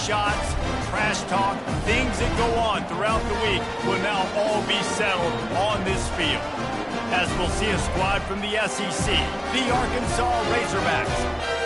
shots, trash talk, things that go on throughout the week will now all be settled on this field. As we'll see a squad from the SEC, the Arkansas Razorbacks.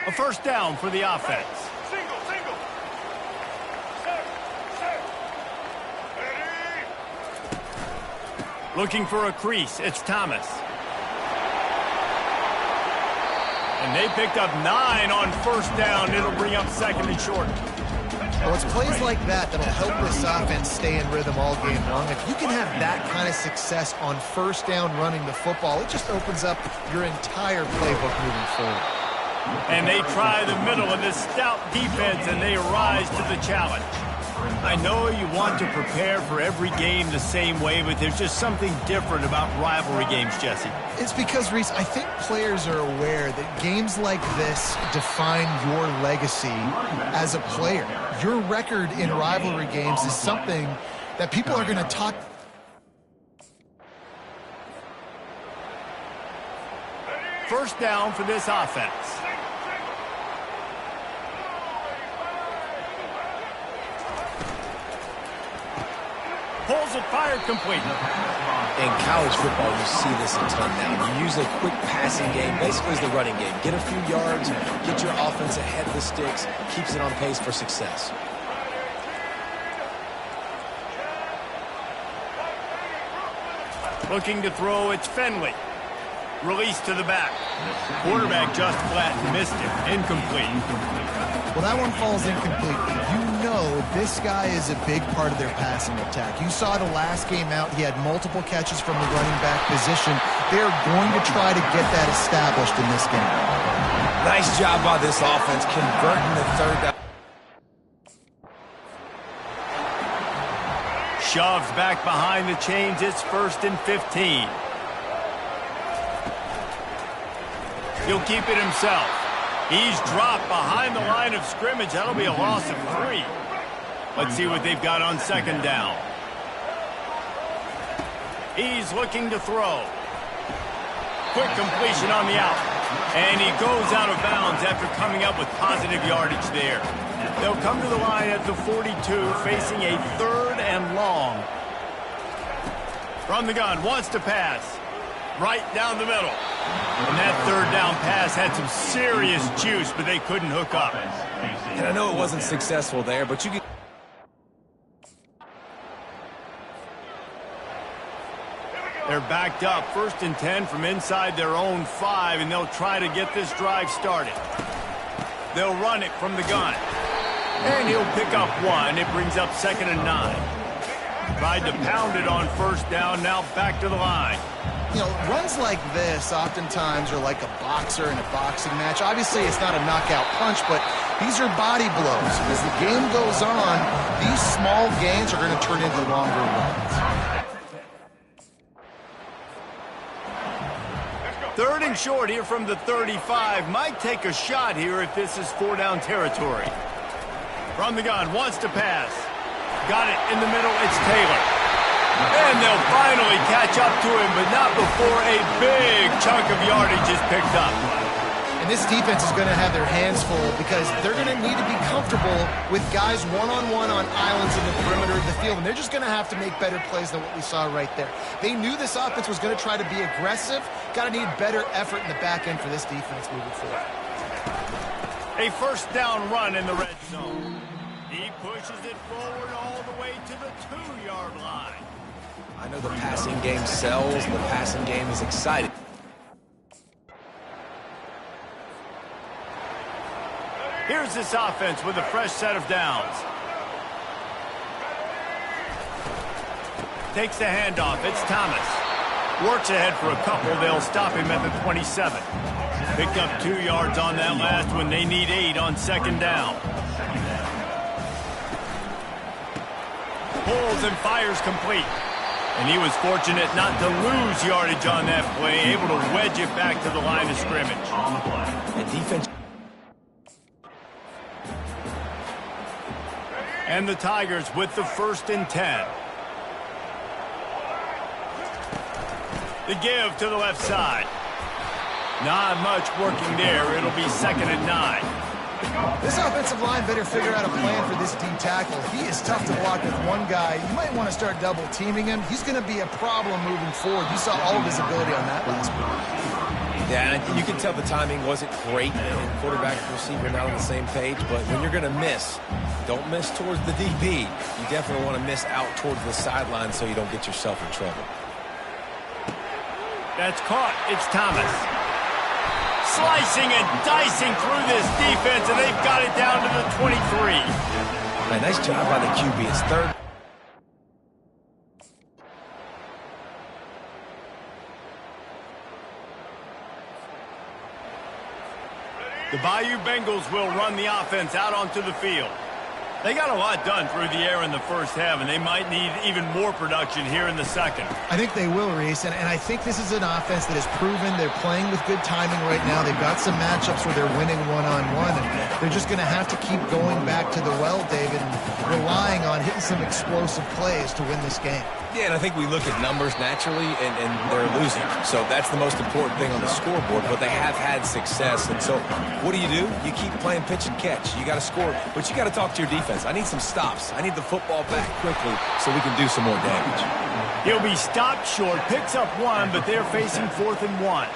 A first down for the offense. Single. Set. Ready. Looking for a crease. It's Thomas. And they picked up 9 on first down. It'll bring up second and short. Well, it's plays like that that'll help this offense stay in rhythm all game long. If you can have that kind of success on first down running the football, it just opens up your entire playbook moving forward. And they try the middle of this stout defense, and they rise to the challenge. I know you want to prepare for every game the same way, but there's just something different about rivalry games, Jesse. It's because, Reese, I think players are aware that games like this define your legacy as a player. Your record in rivalry games is something that people are going to talk. First down for this offense. Pulls it, fired, complete. In college football, you see this a ton now. You use a quick passing game, basically as the running game. Get a few yards, get your offense ahead of the sticks, keeps it on pace for success. Looking to throw, it's Finley. Release to the back. Quarterback just flat and missed it. Incomplete. Well, that one falls incomplete. You know this guy is a big part of their passing attack. You saw the last game out, he had multiple catches from the running back position. They're going to try to get that established in this game. Nice job by this offense converting the third down. Shoves back behind the chains. It's 1st and 15. He'll keep it himself. He's dropped behind the line of scrimmage. That'll be a loss of 3. Let's see what they've got on second down. He's looking to throw. Quick completion on the out. And he goes out of bounds after coming up with positive yardage there. They'll come to the line at the 42, facing a 3rd and long. From the gun, wants to pass. Right down the middle. And that 3rd down pass had some serious juice, but they couldn't hook up. And I know it wasn't successful there, but you can... They're backed up, 1st and 10 from inside their own 5, and they'll try to get this drive started. They'll run it from the gun. And he'll pick up 1. It brings up 2nd and 9. Tried to pound it on first down, now back to the line. You know, runs like this oftentimes are like a boxer in a boxing match. Obviously, it's not a knockout punch, but these are body blows. As the game goes on, these small gains are going to turn into longer runs. 3rd and short here from the 35. Might take a shot here if this is 4-down territory. From the gun, wants to pass. Got it in the middle, it's Taylor. And they'll finally catch up to him, but not before a big chunk of yardage is picked up. And this defense is going to have their hands full because they're going to need to be comfortable with guys one-on-one on islands in the perimeter of the field, and they're just going to have to make better plays than what we saw right there. They knew this offense was going to try to be aggressive. Got to need better effort in the back end for this defense moving forward. A first down run in the red zone. He pushes it forward all the way to the 2-yard line. I know the passing game sells. The passing game is exciting. Here's this offense with a fresh set of downs. Takes the handoff. It's Thomas. Works ahead for a couple. They'll stop him at the 27. Picked up 2 yards on that last one. They need 8 on second down. Pulls and fires complete. And he was fortunate not to lose yardage on that play, able to wedge it back to the line of scrimmage. And defense. And the Tigers with the 1st and 10. The give to the left side. Not much working there. It'll be 2nd and 9. This offensive line better figure out a plan for this D tackle. He is tough to block with one guy. You might want to start double teaming him. He's going to be a problem moving forward. You saw all of his ability on that last week. Yeah, and you can tell the timing wasn't great. And quarterback and receiver not on the same page. But when you're going to miss, don't miss towards the DB. You definitely want to miss out towards the sideline so you don't get yourself in trouble. That's caught. It's Thomas. Slicing and dicing through this defense, and they've got it down to the 23. Right, nice job by the QB. It's 3rd. The Bayou Bengals will run the offense out onto the field. They got a lot done through the air in the first half, and they might need even more production here in the second. I think they will, Reese, and I think this is an offense that has proven they're playing with good timing right now. They've got some matchups where they're winning one-on-one, and they're just going to have to keep going back to the well, David, and relying on hitting some explosive plays to win this game. Yeah, and I think we look at numbers naturally, and they're losing. So that's the most important thing on the scoreboard, but they have had success. And so what do? You keep playing pitch and catch. You got to score, but you got to talk to your defense. I need some stops. I need the football back quickly so we can do some more damage. He'll be stopped short, picks up 1, but they're facing 4th and 1.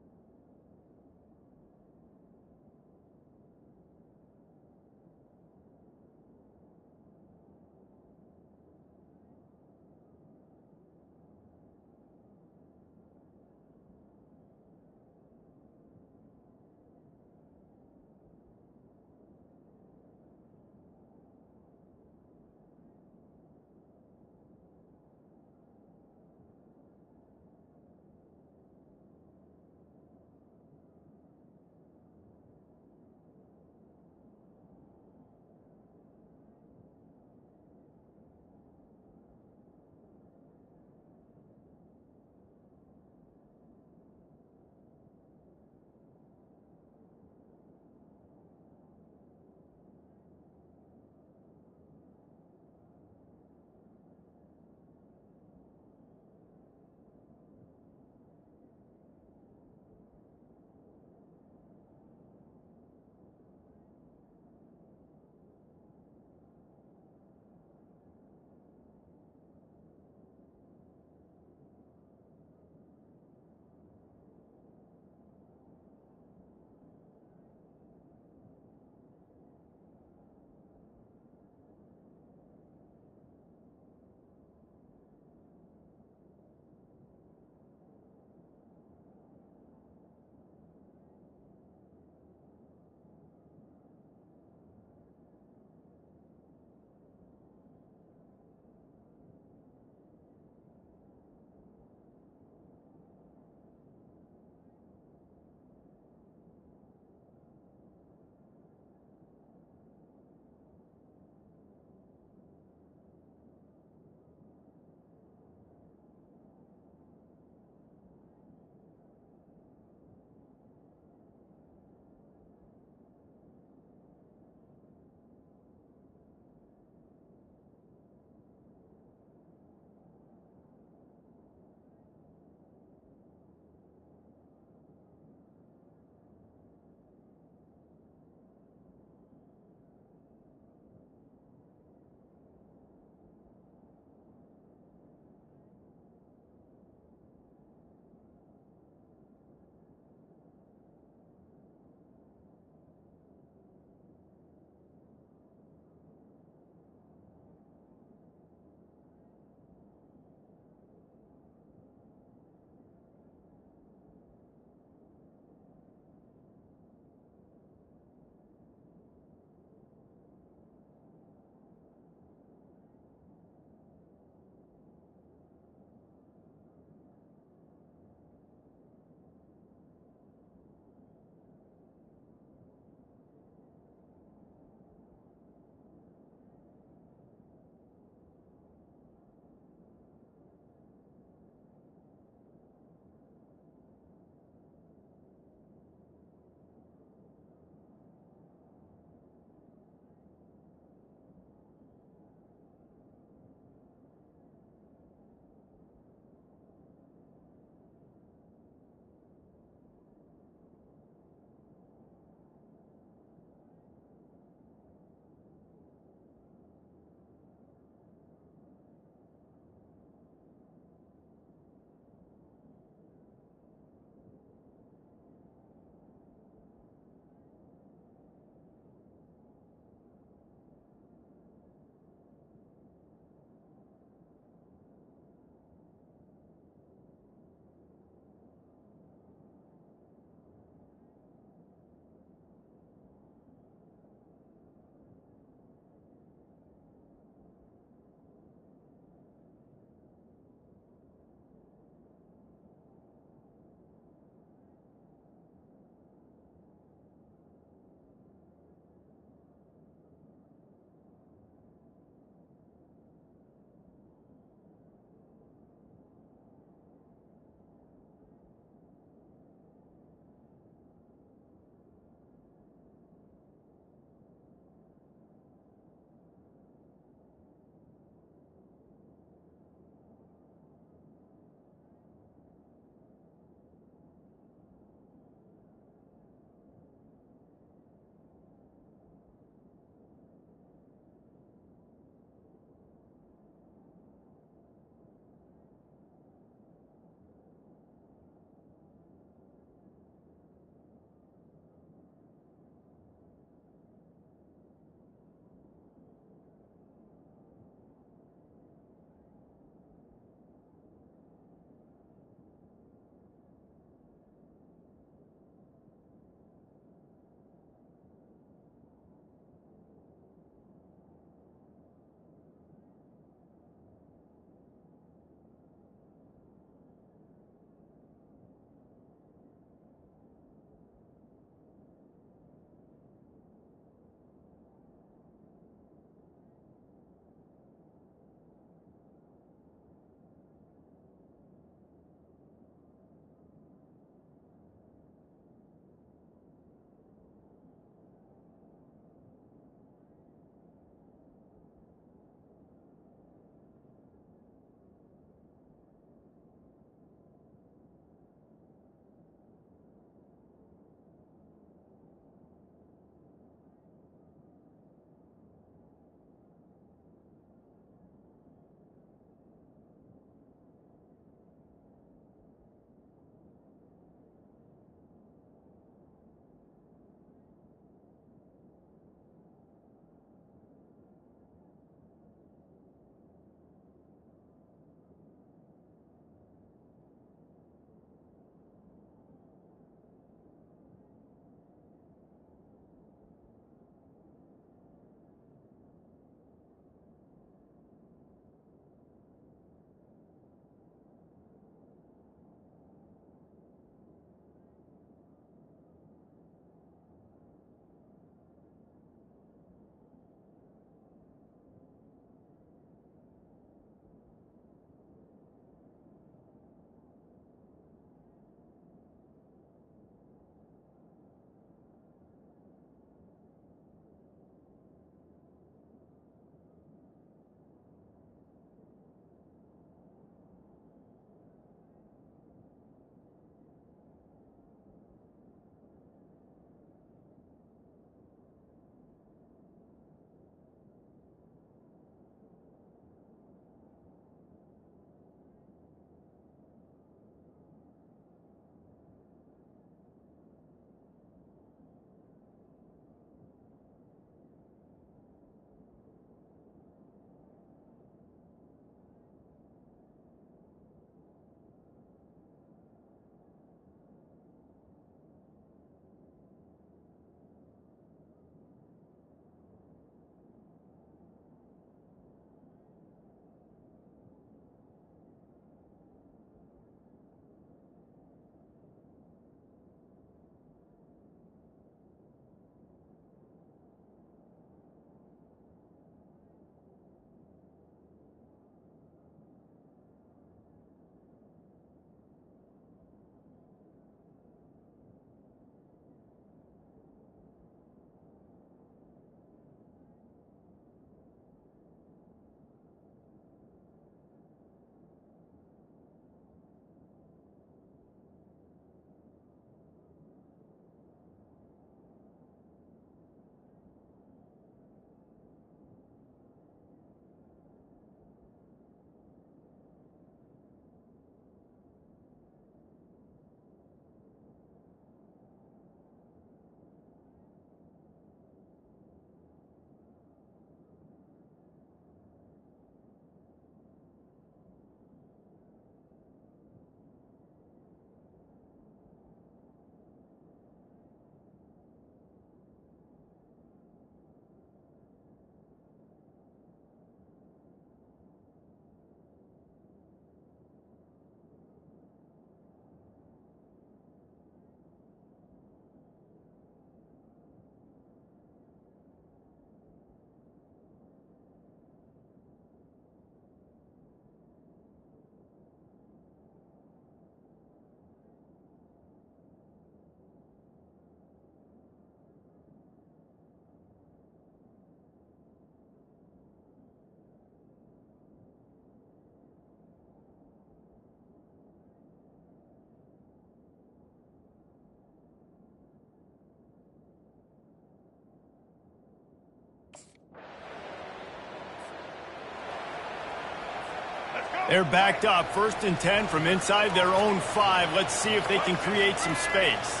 They're backed up, 1st and 10 from inside their own 5. Let's see if they can create some space.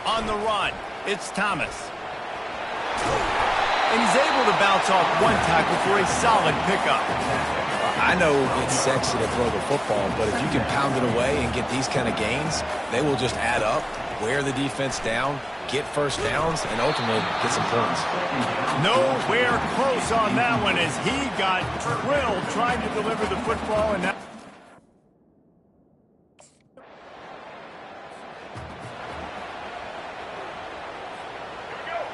On the run, it's Thomas. And he's able to bounce off one tackle for a solid pickup. I know it's sexy to throw the football, but if you can pound it away and get these kind of gains, they will just add up, wear the defense down, get first downs, and ultimately get some points. Nowhere close on that one as he got drilled trying to deliver the football. And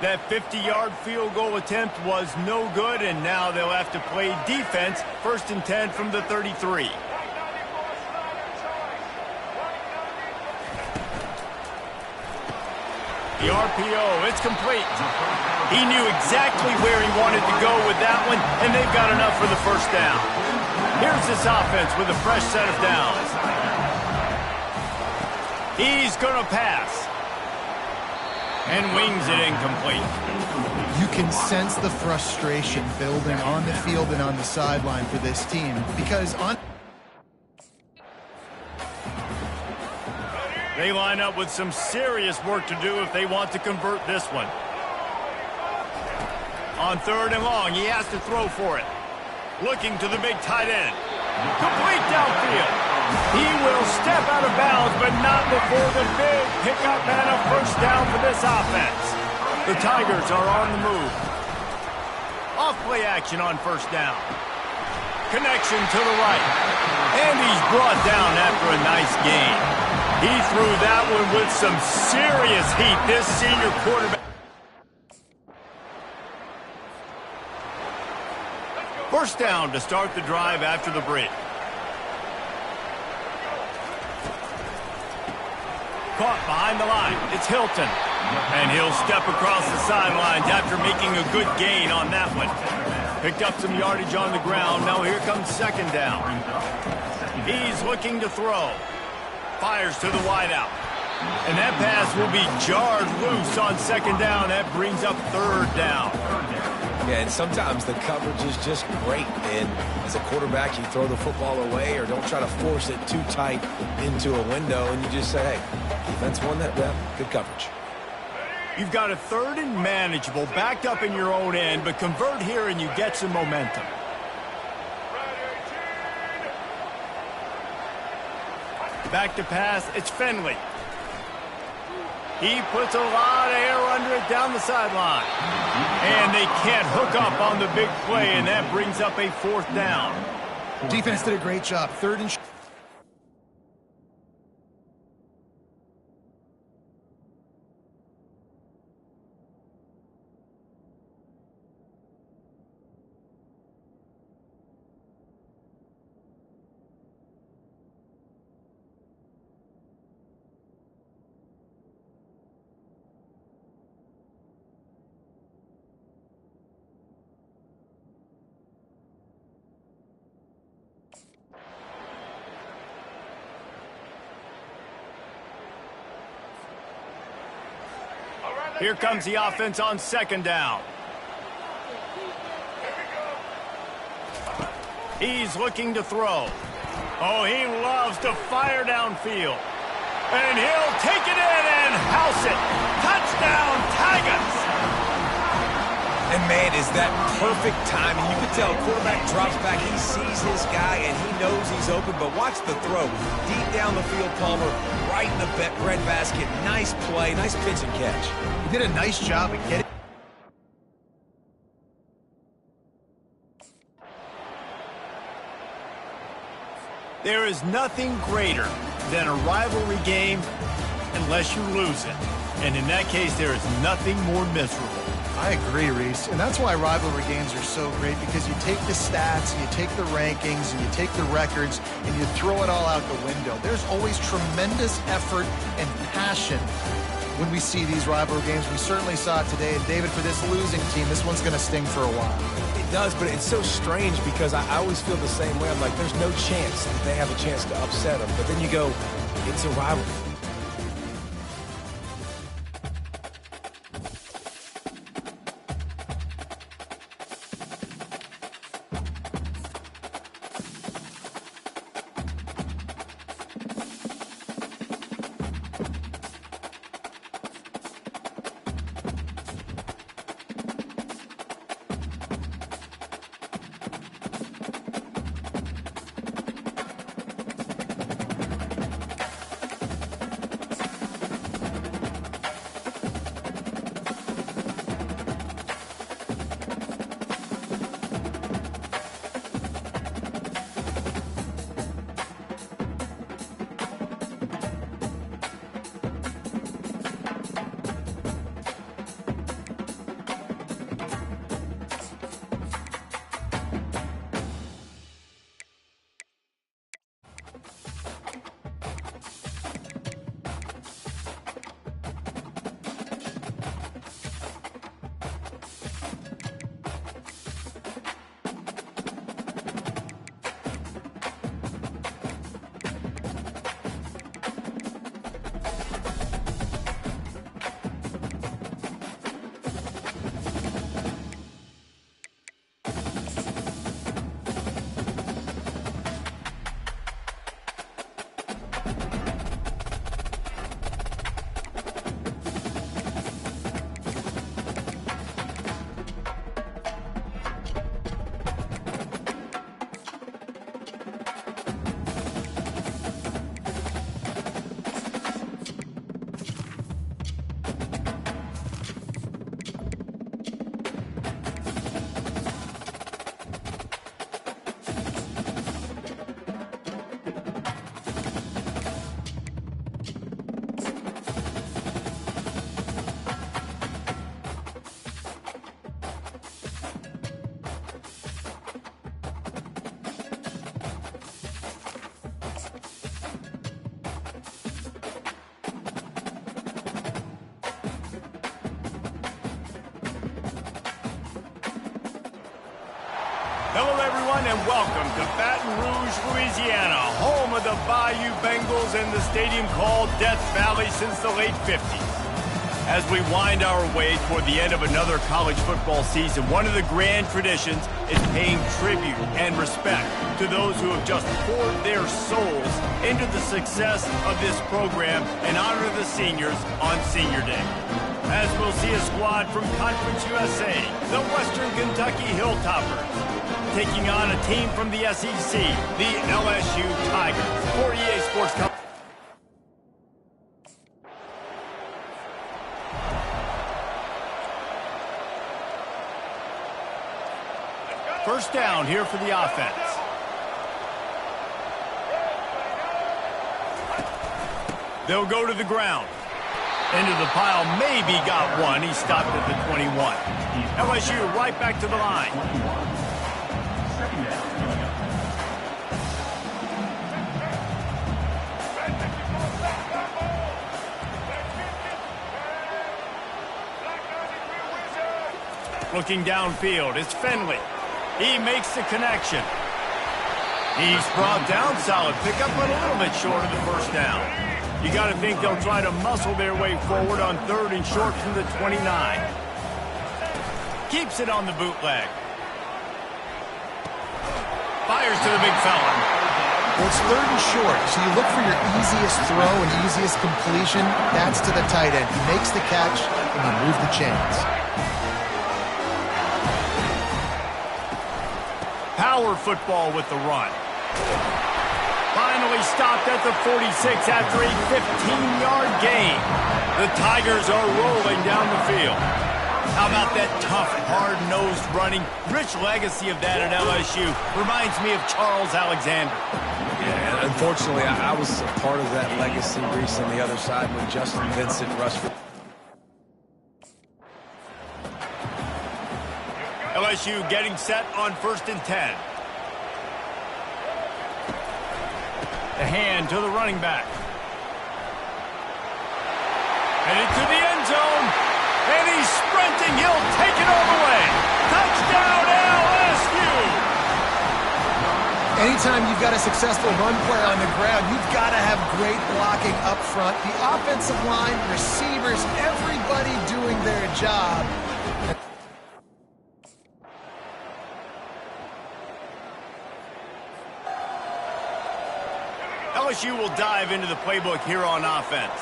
that 50-yard field goal attempt was no good, and now they'll have to play defense, 1st and 10 from the 33. The RPO, it's complete. He knew exactly where he wanted to go with that one, and they've got enough for the 1st down. Here's this offense with a fresh set of downs. He's going to pass. And wings it incomplete. You can sense the frustration building on the field and on the sideline for this team because they line up with some serious work to do if they want to convert this one. On 3rd and long, he has to throw for it. Looking to the big tight end. Complete downfield. He will step out of bounds, but not before the big pickup and a 1st down for this offense. The Tigers are on the move. Off play action on 1st down. Connection to the right. And he's brought down after a nice gain. He threw that one with some serious heat, this senior quarterback. 1st down to start the drive after the break. Caught behind the line. It's Hilton. And he'll step across the sidelines after making a good gain on that one. Picked up some yardage on the ground. Now here comes 2nd down. He's looking to throw. Fires to the wideout. And that pass will be jarred loose on 2nd down. That brings up 3rd down. Yeah, and sometimes the coverage is just great. And as a quarterback, you throw the football away or don't try to force it too tight into a window. And you just say, hey, defense won that rep. Good coverage. You've got a 3rd and manageable, backed up in your own end, but convert here and you get some momentum. Back to pass, it's Finley. He puts a lot of air under it down the sideline. And they can't hook up on the big play, and that brings up a 4th down. defense did a great job. 3rd and Here comes the offense on 2nd down. He's looking to throw. Oh, he loves to fire downfield. And he'll take it in and house it. Touchdown, Tigers! And, man, is that perfect timing. You can tell quarterback drops back. He sees his guy, and he knows he's open. But watch the throw. Deep down the field, Palmer, right in the bread basket. Nice play, nice pitch and catch. he did a nice job of getting. There is nothing greater than a rivalry game unless you lose it. And in that case, there is nothing more miserable. I agree, Reese. And that's why rivalry games are so great, because you take the stats, and you take the rankings, and you take the records, and you throw it all out the window. There's always tremendous effort and passion when we see these rivalry games. We certainly saw it today. And, David, for this losing team, this one's going to sting for a while. It does, but it's so strange because I always feel the same way. I'm like, there's no chance that they have a chance to upset them. But then you go, it's a rivalry. Hello, everyone, and welcome to Baton Rouge, Louisiana, home of the Bayou Bengals and the stadium called Death Valley since the late 50s. As we wind our way toward the end of another college football season, one of the grand traditions is paying tribute and respect to those who have just poured their souls into the success of this program and honor the seniors on Senior Day. As we'll see a squad from Conference USA, the Western Kentucky Hilltoppers, taking on a team from the SEC, the LSU Tigers. For EA Sports Company. First down here for the offense. They'll go to the ground. Into the pile, maybe got one. He stopped at the 21. LSU right back to the line. Looking downfield, it's Finley. He makes the connection. He's brought down, solid pickup, but a little bit short of the first down. You got to think they'll try to muscle their way forward on 3rd and short from the 29. Keeps it on the bootleg. Fires to the big fella. Well, it's 3rd and short, so you look for your easiest throw and easiest completion. That's to the tight end. He makes the catch, and you move the chains. Power football with the run. Finally stopped at the 46 after a 15-yard gain. The Tigers are rolling down the field. How about that tough, hard-nosed running? Rich legacy of that at LSU. Reminds me of Charles Alexander. Yeah, unfortunately, I was a part of that legacy, Reese, on the other side when Justin Vincent rushed for. LSU getting set on 1st and 10. The hand to the running back. Headed to the end zone. And he's sprinting. He'll take it all the way. Touchdown, LSU! Anytime you've got a successful run play on the ground, you've got to have great blocking up front. The offensive line, receivers, everybody doing their job. LSU will dive into the playbook here on offense.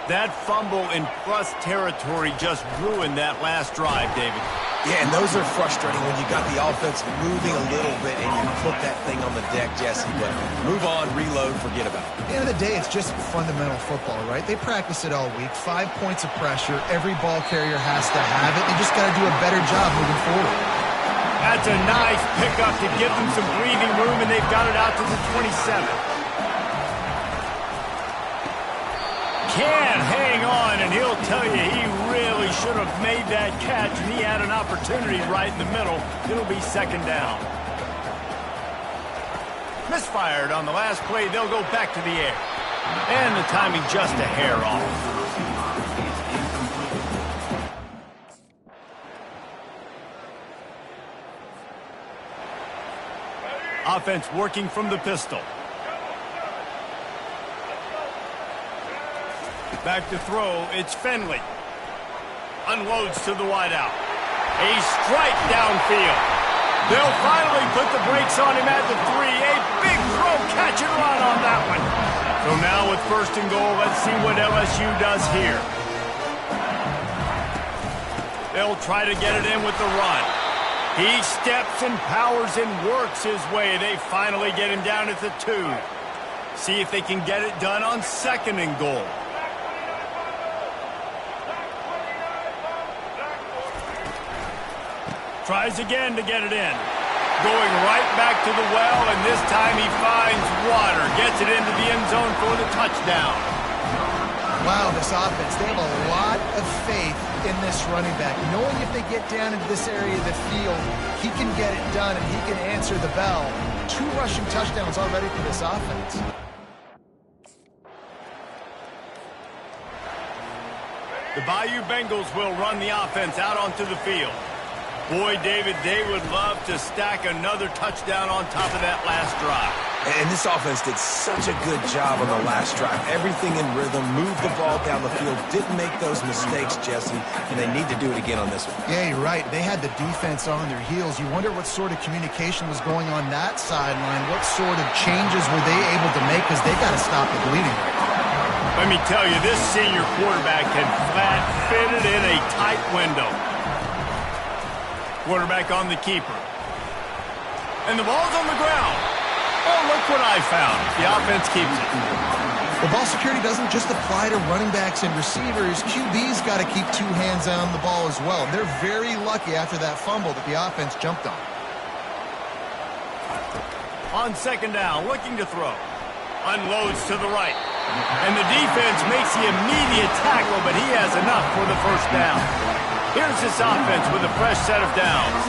That fumble in plus territory just ruined that last drive, David. Yeah, and those are frustrating when you got the offense moving a little bit and you put that thing on the deck, Jesse. But move on, reload, forget about it. At the end of the day, it's just fundamental football, right? They practice it all week. 5 points of pressure. Every ball carrier has to have it. They just got to do a better job moving forward. That's a nice pickup to give them some breathing room, and they've got it out to the 27. Can hang on, and he'll tell you he really should have made that catch, and he had an opportunity right in the middle. It'll be 2nd down. Misfired on the last play. They'll go back to the air. And the timing just a hair off. Offense working from the pistol. Back to throw, it's Finley. Unloads to the wideout. A strike downfield. They'll finally put the brakes on him at the 3. A big throw, catch and run on that one. So now with 1st and goal, let's see what LSU does here. They'll try to get it in with the run. He steps and powers and works his way. They finally get him down at the 2. See if they can get it done on 2nd and goal. Tries again to get it in. Going right back to the well, and this time he finds water. Gets it into the end zone for the touchdown. Wow, this offense, they have a lot of faith in this running back. Knowing if they get down into this area of the field, he can get it done and he can answer the bell. 2 rushing touchdowns already for this offense. The Bayou Bengals will run the offense out onto the field. Boy, David, they would love to stack another touchdown on top of that last drive. And this offense did such a good job on the last drive. Everything in rhythm, moved the ball down the field, didn't make those mistakes, Jesse, and they need to do it again on this one. Yeah, you're right. They had the defense on their heels. You wonder what sort of communication was going on that sideline. What sort of changes were they able to make, because they got to stop the bleeding right now. Let me tell you, this senior quarterback can flat fit it in a tight window. Quarterback on the keeper. And the ball's on the ground. Oh, look what I found. The offense keeps it. Well, ball security doesn't just apply to running backs and receivers. QB's got to keep 2 hands on the ball as well. They're very lucky after that fumble that the offense jumped on. On second down, looking to throw. Unloads to the right. And the defense makes the immediate tackle, but he has enough for the first down. Here's this offense with a fresh set of downs.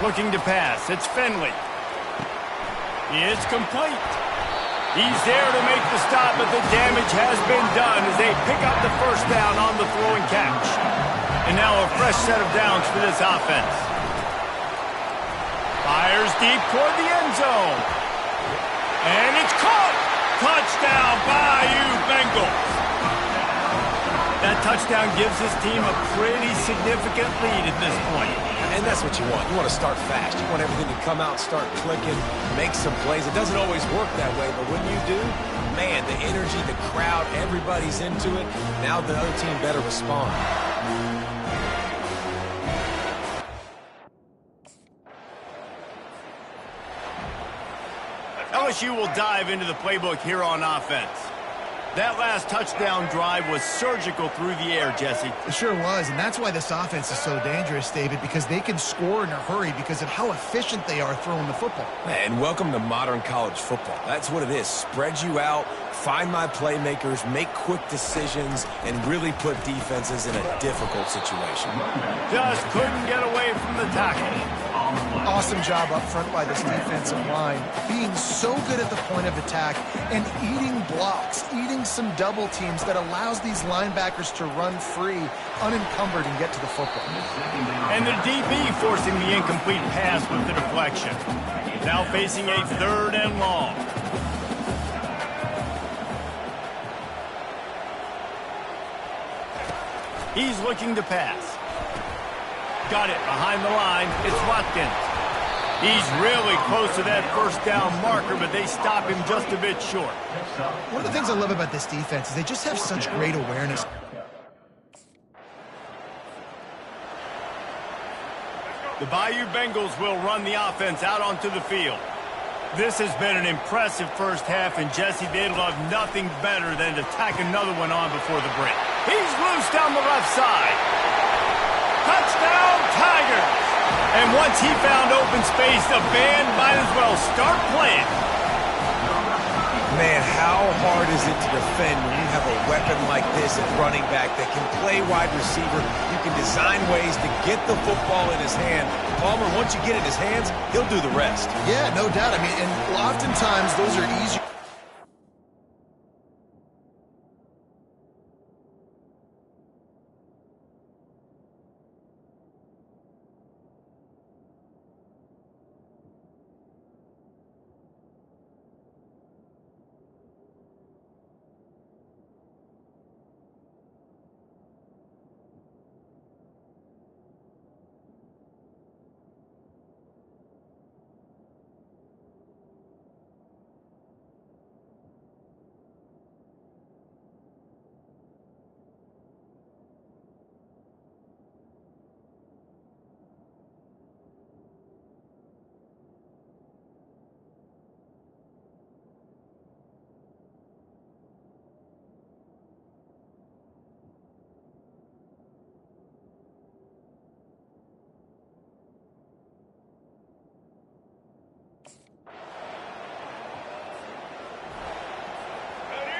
Looking to pass. It's Finley. It's complete. He's there to make the stop, but the damage has been done as they pick up the first down on the throw and catch. And now a fresh set of downs for this offense. Fires deep toward the end zone. And it's caught. Touchdown, Bayou Bengals. That touchdown gives his team a pretty significant lead at this point. And that's what you want. You want to start fast. You want everything to come out, start clicking, make some plays. It doesn't always work that way, but when you do, man, the energy, the crowd, everybody's into it. Now the other team better respond. LSU will dive into the playbook here on offense. That last touchdown drive was surgical through the air, Jesse. It sure was, and that's why this offense is so dangerous, David, because they can score in a hurry because of how efficient they are throwing the football. And welcome to modern college football. That's what it is. Spread you out, find my playmakers, make quick decisions, and really put defenses in a difficult situation. Just couldn't get away from the tackle. Awesome job up front by this defensive line, being so good at the point of attack and eating blocks, eating some double teams that allows these linebackers to run free, unencumbered, and get to the football. And the DB forcing the incomplete pass with the deflection. Now facing a 3rd and long. He's looking to pass. Got it behind the line. It's Watkins. He's really close to that first down marker, but they stop him just a bit short. One of the things I love about this defense is they just have such great awareness. The Bayou Bengals will run the offense out onto the field. This has been an impressive first half, and Jesse, they'd love nothing better than to tack another one on before the break. He's loose down the left side. Touchdown, Tigers! And once he found open space, the band might as well start playing. Man, how hard is it to defend when you have a weapon like this at running back that can play wide receiver? You can design ways to get the football in his hand. Palmer, once you get it in his hands, he'll do the rest. Yeah, no doubt. I mean, and oftentimes those are easier.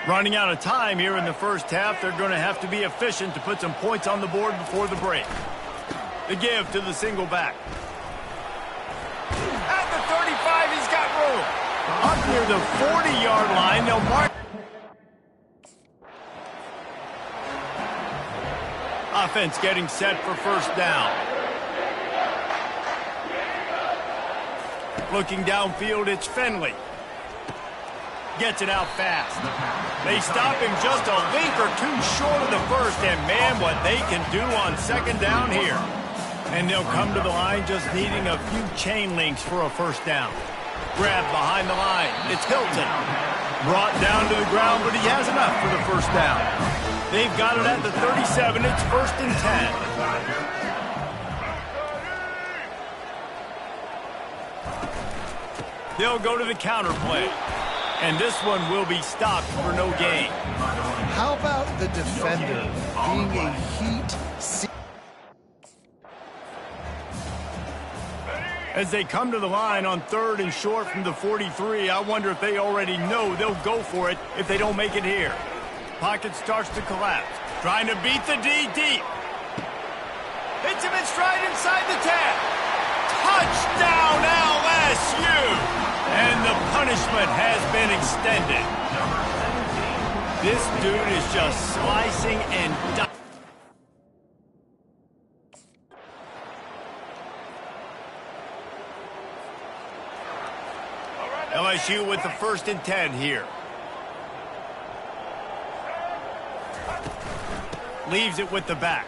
Running out of time here in the first half. They're going to have to be efficient to put some points on the board before the break. The give to the single back. At the 35, he's got room. Up near the 40-yard line, they'll mark. Offense getting set for first down. Looking downfield, it's Finley. Gets it out fast. They stop him just a link or two short of the first, and man, what they can do on second down here. And they'll come to the line just needing a few chain links for a first down. Grab behind the line. It's Hilton. Brought down to the ground, but he has enough for the first down. They've got it at the 37. It's 1st and 10. They'll go to the counter play. And this one will be stopped for no gain. How about the defender being a heat seeker? As they come to the line on 3rd and short from the 43, I wonder if they already know they'll go for it if they don't make it here. Pocket starts to collapse. Trying to beat the D deep. Hits him in stride inside the 10. Touchdown LSU! And the punishment has been extended. This dude is just slicing and dicing. LSU with the 1st and 10 here. Leaves it with the back.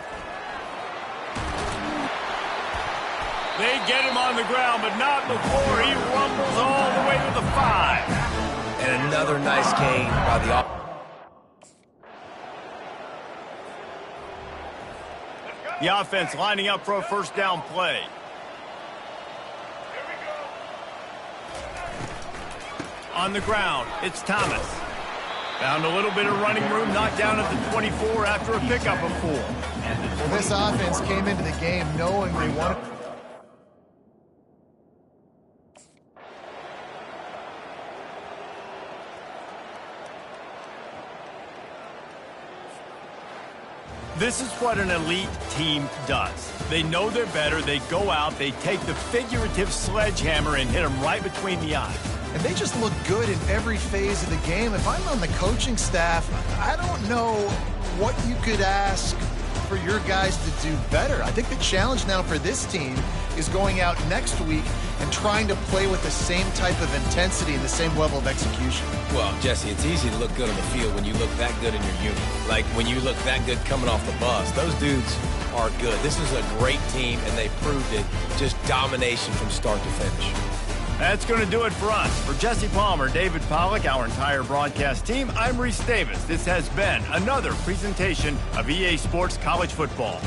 They get him on the ground, but not before he rumbles all the way to the 5. And another nice gain by the offense. The offense lining up for a first down play. On the ground, it's Thomas. Found a little bit of running room, knocked down at the 24 after a pickup of 4. Well, this offense came into the game knowing they wanted. This is what an elite team does. They know they're better. They go out. They take the figurative sledgehammer and hit them right between the eyes. And they just look good in every phase of the game. If I'm on the coaching staff, I don't know what you could ask for your guys to do better. I think the challenge now for this team is going out next week and trying to play with the same type of intensity and the same level of execution. Well, Jesse, it's easy to look good on the field when you look that good in your unit. Like when you look that good coming off the bus. Those dudes are good. This is a great team, and they proved it. Just domination from start to finish. That's going to do it for us. For Jesse Palmer, David Pollack, our entire broadcast team, I'm Reese Davis. This has been another presentation of EA Sports College Football.